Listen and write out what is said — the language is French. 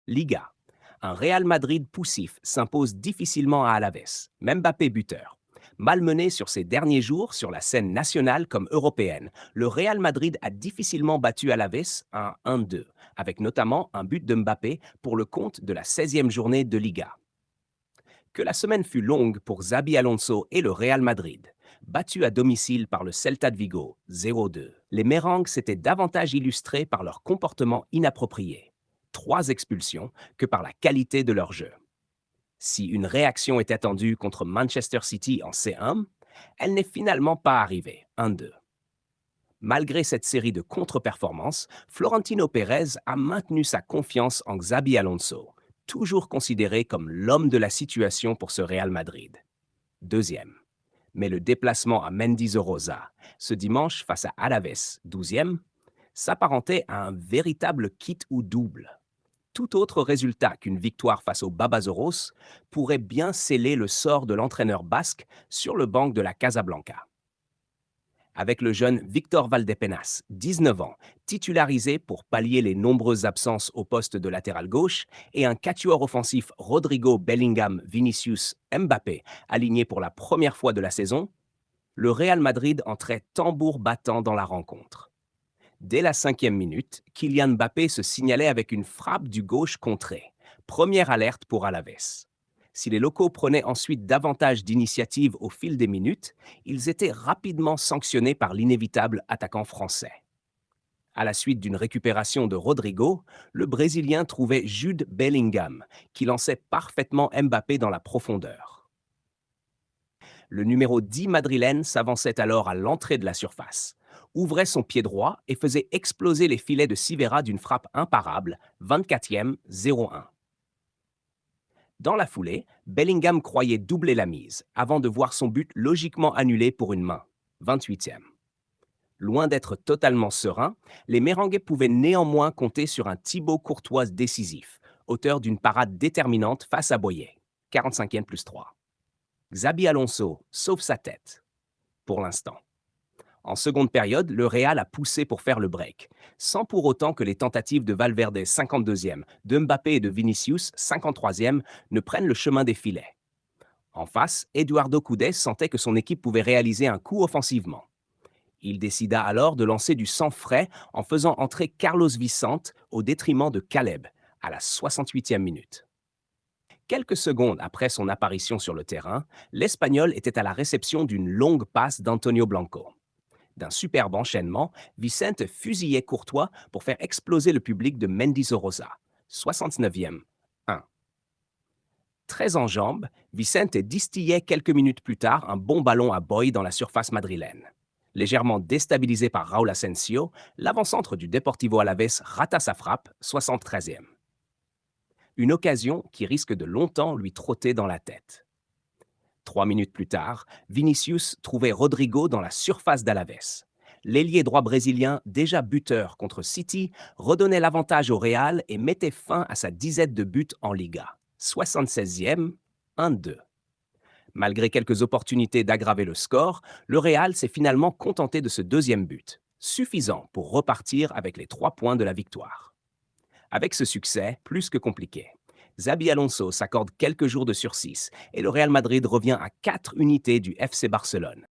Liga. Un Real Madrid poussif s'impose difficilement à Alaves, Mbappé buteur. Malmené sur ses derniers jours sur la scène nationale comme européenne, le Real Madrid a difficilement battu Alaves un 1-2, avec notamment un but de Mbappé pour le compte de la 16e journée de Liga. Que la semaine fut longue pour Xabi Alonso et le Real Madrid. Battus à domicile par le Celta de Vigo, 0-2, les Merengues s'étaient davantage illustrés par leur comportement inapproprié, 3 expulsions, que par la qualité de leur jeu. Si une réaction était attendue contre Manchester City en C1, elle n'est finalement pas arrivée, 1-2. Malgré cette série de contre-performances, Florentino Pérez a maintenu sa confiance en Xabi Alonso, toujours considéré comme l'homme de la situation pour ce Real Madrid. Deuxième. Mais le déplacement à Mendizorroza, ce dimanche face à Alaves, 12e, s'apparentait à un véritable kit ou double. Tout autre résultat qu'une victoire face aux Babazoros pourrait bien sceller le sort de l'entraîneur basque sur le banc de la Casablanca. Avec le jeune Victor Valdepenas, 19 ans, titularisé pour pallier les nombreuses absences au poste de latéral gauche, et un quatuor offensif Rodrigo Bellingham Vinicius Mbappé, aligné pour la première fois de la saison, le Real Madrid entrait tambour battant dans la rencontre. Dès la 5e minute, Kylian Mbappé se signalait avec une frappe du gauche contrée. Première alerte pour Alaves. Si les locaux prenaient ensuite davantage d'initiative au fil des minutes, ils étaient rapidement sanctionnés par l'inévitable attaquant français. À la suite d'une récupération de Rodrigo, le Brésilien trouvait Jude Bellingham, qui lançait parfaitement Mbappé dans la profondeur. Le numéro 10 madrilène s'avançait alors à l'entrée de la surface, ouvrait son pied droit et faisait exploser les filets de Sivera d'une frappe imparable, 24e, 0-1. Dans la foulée, Bellingham croyait doubler la mise, avant de voir son but logiquement annulé pour une main, 28e. Loin d'être totalement serein, les Merengues pouvaient néanmoins compter sur un Thibaut Courtois décisif, auteur d'une parade déterminante face à Boyer, 45e plus 3. Xabi Alonso sauve sa tête, pour l'instant. En seconde période, le Real a poussé pour faire le break, sans pour autant que les tentatives de Valverde 52e, de Mbappé et de Vinicius 53e ne prennent le chemin des filets. En face, Eduardo Cudés sentait que son équipe pouvait réaliser un coup offensivement. Il décida alors de lancer du sang frais en faisant entrer Carlos Vicente au détriment de Caleb, à la 68e minute. Quelques secondes après son apparition sur le terrain, l'Espagnol était à la réception d'une longue passe d'Antonio Blanco. D'un superbe enchaînement, Vicente fusillait Courtois pour faire exploser le public de Mendizorroza, 69e, 1. Très en jambes, Vicente distillait quelques minutes plus tard un bon ballon à Boy dans la surface madrilène. Légèrement déstabilisé par Raúl Asensio, l'avant-centre du Deportivo Alavés rata sa frappe, 73e. Une occasion qui risque de longtemps lui trotter dans la tête. 3 minutes plus tard, Vinicius trouvait Rodrigo dans la surface d'Alaves. L'ailier droit brésilien, déjà buteur contre City, redonnait l'avantage au Real et mettait fin à sa dizaine de buts en Liga. 76e, 1-2. Malgré quelques opportunités d'aggraver le score, le Real s'est finalement contenté de ce deuxième but, suffisant pour repartir avec les 3 points de la victoire. Avec ce succès, plus que compliqué, Xabi Alonso s'accorde quelques jours de sursis et le Real Madrid revient à 4 unités du FC Barcelone.